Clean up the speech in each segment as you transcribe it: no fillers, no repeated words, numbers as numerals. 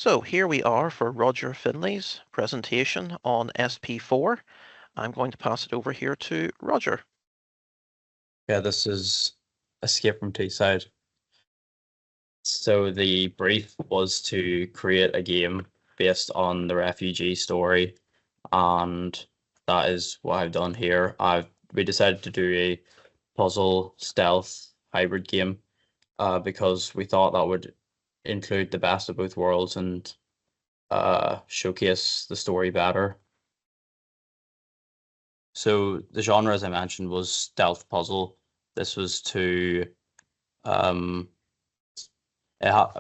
So here we are for Roger Finlay's presentation on SP4. I'm going to pass it over here to Roger. Yeah, this is Escape from Teesside. So the brief was to create a game based on the refugee story, and that is what I've done here. We decided to do a puzzle stealth hybrid game because we thought that would include the best of both worlds and showcase the story better. So the genre, as I mentioned, was stealth puzzle. This was to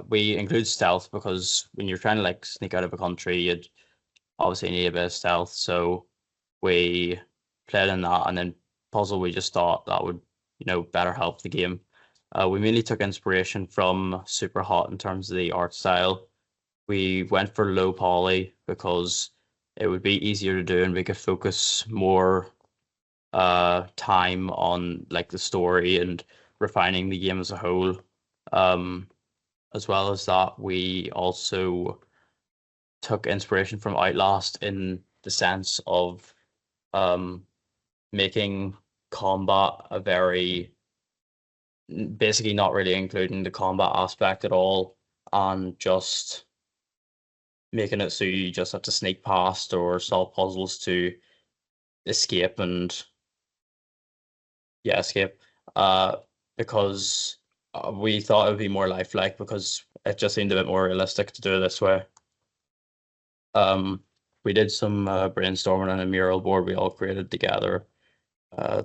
we include stealth because when you're trying to like sneak out of a country, you'd obviously need a bit of stealth. So we played in that, and then puzzle. We just thought that would better help the game. We mainly took inspiration from Super Hot in terms of the art style. We went for low poly because it would be easier to do, and we could focus more time on like the story and refining the game as a whole. As well as that, we also took inspiration from Outlast in the sense of making combat a very basically not really including the combat aspect at all, and just making it so you just have to sneak past or solve puzzles to escape and escape. Because we thought it would be more lifelike because it just seemed a bit more realistic to do it this way. We did some brainstorming on a mural board we all created together.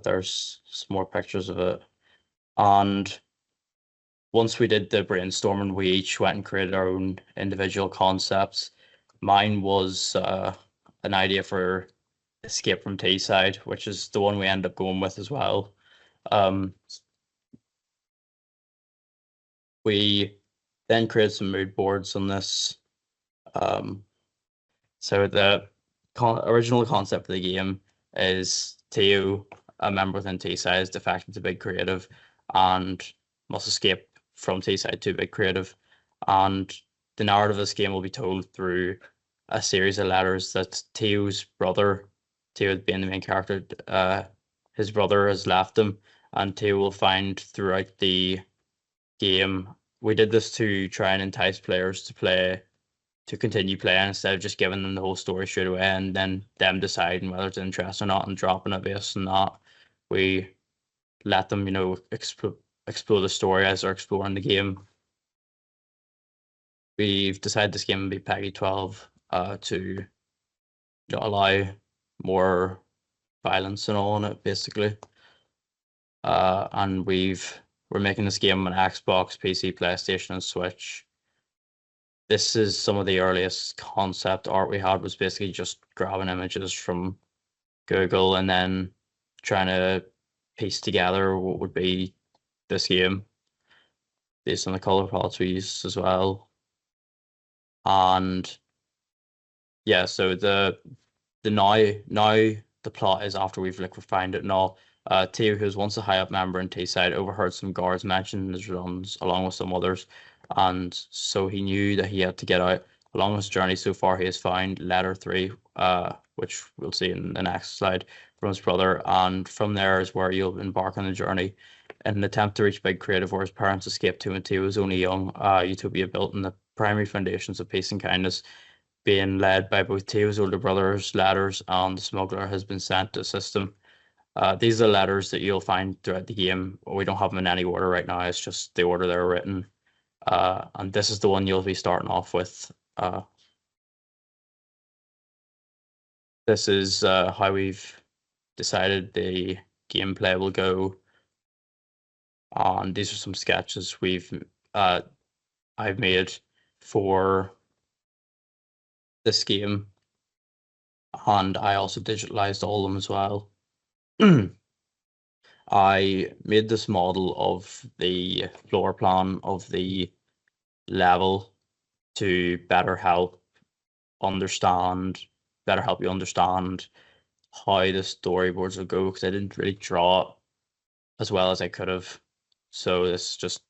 There's some more pictures of it. And once we did the brainstorming, we each went and created our own individual concepts. Mine was an idea for Escape from Teesside, which is the one we end up going with as well. We then created some mood boards on this. So the original concept of the game is Theo, a member within Teesside, is defecting to Big Creative and must escape from Teesside to Big Creative. And the narrative of this game will be told through a series of letters that Theo's brother, Theo being the main character, his brother has left him, and Theo will find throughout the game. We did this to try and entice players to continue playing instead of just giving them the whole story straight away and then them deciding whether it's interesting or not and dropping it based on that. We let them, explore the story as they're exploring the game. We've decided this game will be PEGI 12 to allow more violence and all in it, basically. And we're making this game on Xbox, PC, PlayStation, and Switch. This is some of the earliest concept art we had, was basically just grabbing images from Google and then trying to piece together what would be this game based on the color palettes we used as well. And yeah, so the now the plot is after we've refined it and all. Theo, who was once a high up member in Teesside, overheard some guards mention his runs along with some others, and so he knew that he had to get out. Along his journey so far, he has found letter 3, which we'll see in the next slide, from his brother, and from there is where you'll embark on the journey. In an attempt to reach Big Creative, where his parents escaped to when Theo was only young, Utopia built on the primary foundations of peace and kindness, being led by both Theo's older brother's letters, and the smuggler has been sent to assist him. These are the letters that you'll find throughout the game. We don't have them in any order right now. It's just the order they're written. And this is the one you'll be starting off with. This is how we've decided the gameplay will go. And these are some sketches I've made for this game. And I also digitalized all of them as well. I made this model of the floor plan of the level to better help you understand how the storyboards will go, because I didn't really draw it as well as I could have. So this is just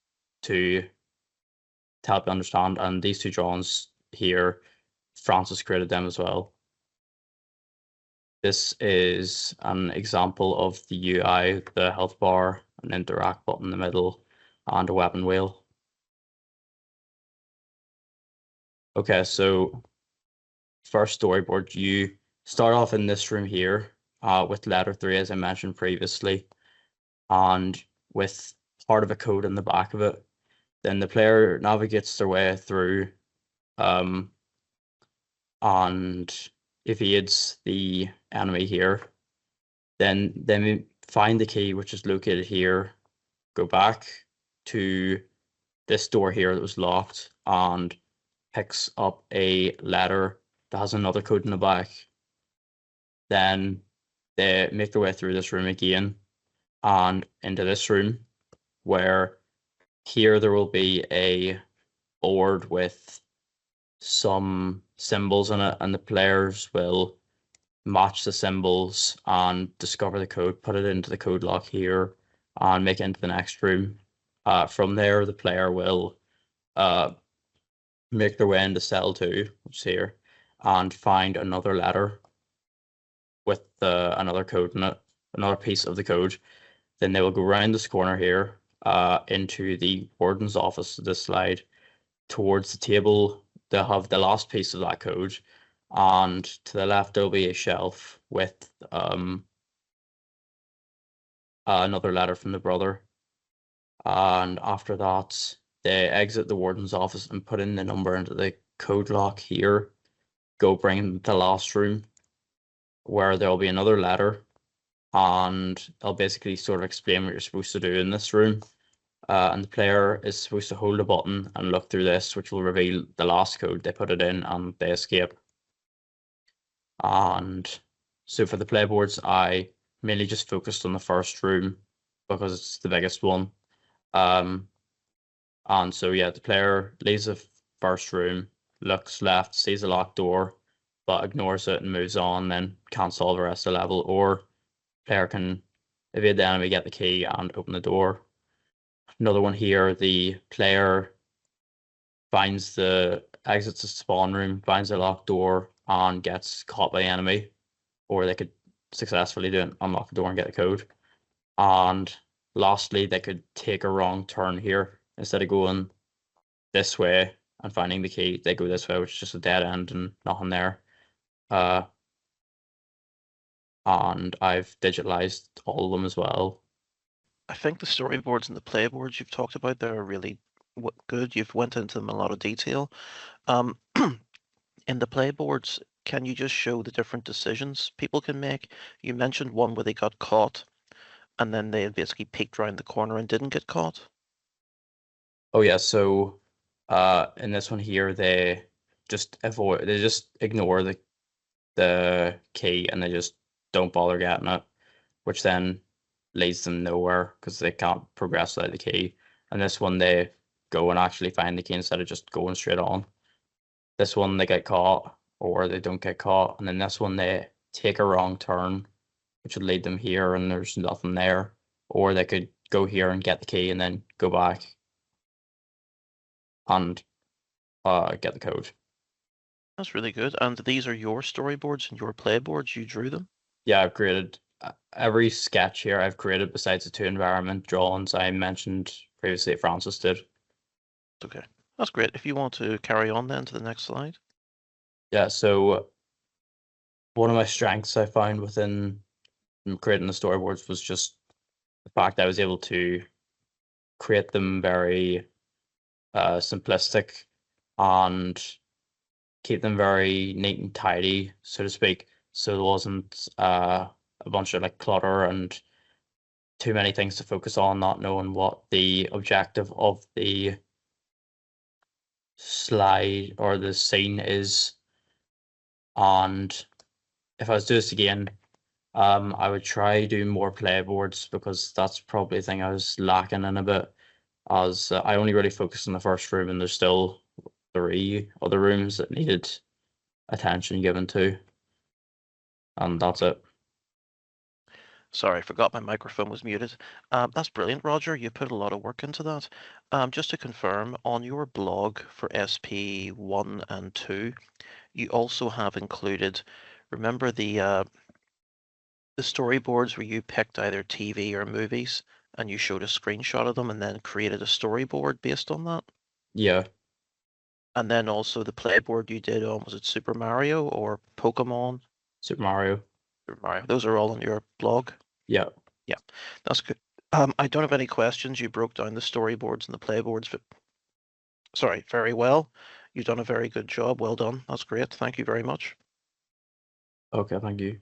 to help you understand. And these two drawings here, Francis created them as well. This is an example of the UI, the health bar, an interact button in the middle, and a weapon wheel. Okay, so first storyboard, you start off in this room here with letter 3, as I mentioned previously, and with part of a code in the back of it. Then the player navigates their way through and evades the enemy here. Then we find the key, which is located here, go back to this door here that was locked, and picks up a letter that has another code in the back. Then they make their way through this room again and into this room, where here there will be a board with some symbols in it, and the players will match the symbols and discover the code, put it into the code lock here, and make it into the next room. From there, the player will make their way into cell 2, which is here, and find another letter with another code in it, another piece of the code. Then they will go around this corner here into the warden's office, this slide, towards the table. They'll have the last piece of that code, and to the left there'll be a shelf with another letter from the brother. And after that, they exit the warden's office and put in the number into the code lock here. Go bring them to the last room, where there'll be another letter, and I'll basically sort of explain what you're supposed to do in this room. And the player is supposed to hold a button and look through this, which will reveal the last code. They put it in and they escape. And so for the playboards, I mainly just focused on the first room because it's the biggest one. And so yeah, the player leaves the first room, looks left, sees a locked door, but ignores it and moves on, then can't solve the rest of the level. Or player can evade the enemy, get the key, and open the door. Another one here, the player finds the exits the spawn room, finds a locked door, and gets caught by the enemy. Or they could successfully do it, unlock the door and get the code. And lastly, they could take a wrong turn here. Instead of going this way and finding the key, they go this way, which is just a dead end and nothing there. And I've digitalized all of them as well. I think the storyboards and the playboards you've talked about there are really good. You've went into them in a lot of detail. In the playboards, can you just show the different decisions people can make? You mentioned one where they got caught and then they basically peeked around the corner and didn't get caught. Oh yeah, so in this one here, they just ignore the key and they just don't bother getting it, which then leads them nowhere because they can't progress without the key. And this one, they go and actually find the key instead of just going straight on. This one, they get caught or they don't get caught. And then this one, they take a wrong turn, which would lead them here and there's nothing there. Or they could go here and get the key and then go back and get the code. That's really good. And these are your storyboards and your playboards. You drew them? Yeah, I've created every sketch here I've created besides the 2 environment drawings I mentioned previously Francis did. Okay, that's great. If you want to carry on then to the next slide. Yeah, so one of my strengths I found within creating the storyboards was just the fact I was able to create them very simplistic and keep them very neat and tidy, so to speak. So there wasn't a bunch of like clutter and too many things to focus on, not knowing what the objective of the slide or the scene is. And if I was to do this again, I would try doing more playboards because that's probably the thing I was lacking in a bit, as I only really focused on the first room and there's still 3 other rooms that needed attention given to, and that's it. Sorry, I forgot my microphone was muted. That's brilliant, Roger. You put a lot of work into that. Just to confirm, on your blog for SP1 and 2, you also have included, remember the storyboards where you picked either TV or movies and you showed a screenshot of them and then created a storyboard based on that? Yeah, And then also the playboard you did on, was it Super Mario or Pokemon? Super Mario. Super Mario. Those are all on your blog? Yeah. Yeah, that's good. I don't have any questions. You broke down the storyboards and the playboards, but sorry, very well. You've done a very good job. Well done. That's great. Thank you very much. Okay, thank you.